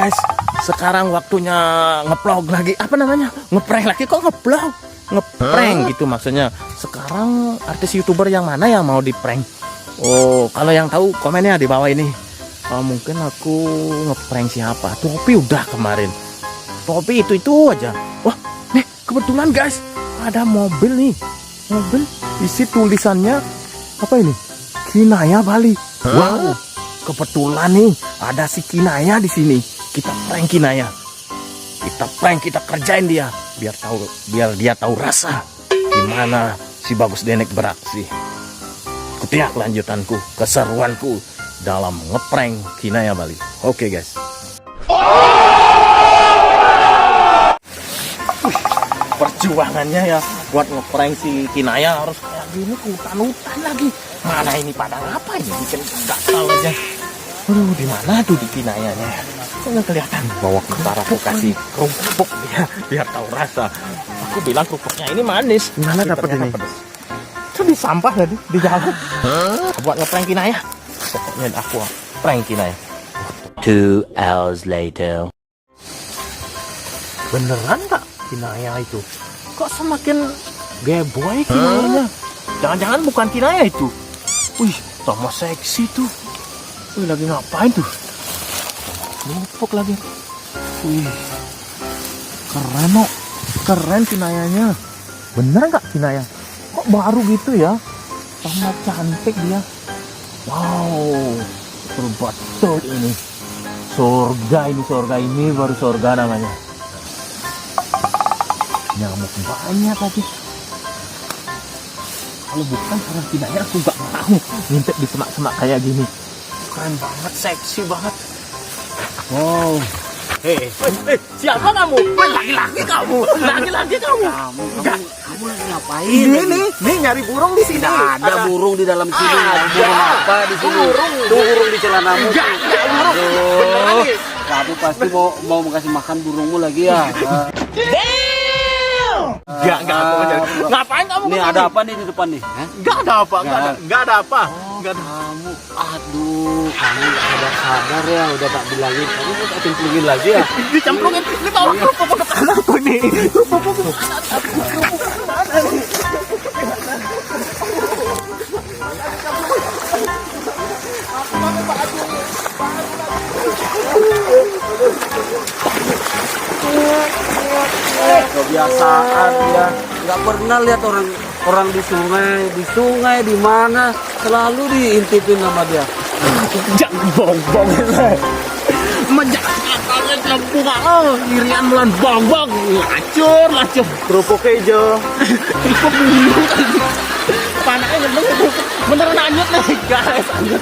guys, sekarang waktunya ngeplog lagi. Apa namanya? Ngeprank lagi, kok ngeplog? Ngeprank gitu maksudnya. Sekarang artis YouTuber yang mana yang mau diprank? Oh, kalau yang tahu komennya di bawah ini. Mungkin aku ngeprank siapa? Topi udah kemarin. Topi itu aja. Wah, nih kebetulan guys, ada mobil nih. Mobil isi tulisannya apa ini? Kinaya Bali. Wow, kebetulan nih ada si Kinaya di sini. Kita prank Kinaya. Kita prank, kita kerjain dia biar dia tahu rasa gimana si Bagus Denek beraksi. Ikuti kelanjutanku, keseruanku dalam ngeprank Kinaya Bali. Oke guys. Perjuangannya ya buat ngeprank si Kinaya harus kayak gini, ke hutan-hutan lagi. Mana ini pada apa ini, bikin gatal aja. Aduh, di mana tuh di Kinayanya? Nggak kelihatan. Bawa ntar aku kasih kerupuk dia biar tahu rasa. Aku bilang kerupuknya ini manis. Gimana dapet ini? Itu di sampah tadi di jalan. Buat ngeprank Kinaya. Pokoknya aku prank Kinaya. 2 hours later. Beneran nggak Kinaya itu? Kok semakin geboy Kinayanya? Jangan-jangan bukan Kinaya itu? Wih, tambah seksi tuh. Wih, lagi ngapain tuh? Nupuk lagi. Wih, keren kok. Keren Kinayanya. Bener nggak Kinaya? Kok baru gitu ya? Sangat cantik dia. Wow, betul ini. Surga ini baru surga namanya. Nyamuk banyak lagi. Kalau bukan karena Kinaya aku nggak mau ngintip di semak-semak kayak gini. Keren banget, seksi banget. Wow. Siapa kamu? Laki-laki kamu. Laki-laki kamu. Kamu lagi ngapain? Nih nyari burung di sini. Ada burung di dalam sini. Ada burung apa di sini? Burung di celanamu. Burung. Kamu pasti mau kasih makan burungmu lagi ya? Enggak aku mencari. Ngapain kamu? Nih ada apa nih di depan nih? Enggak ada apa, enggak ada apa. Enggak ada. Kamu, kamu nggak sadar ya, udah tak bilangin. Kamu mau tak cemplungin lagi ya? Dicemplungin. Ini bawa kerupuk ke depan aku nih. Kebiasaan ya, nggak pernah lihat orang di sungai di mana selalu diintipin sama dia. Jangan bongbong. Menjaga akalnya cempung irian melan bongbong. Lacur. Kerupuk hijau. Kerupuk biru. Panaknya nyemplung. Beneran anyut nih guys, anyut.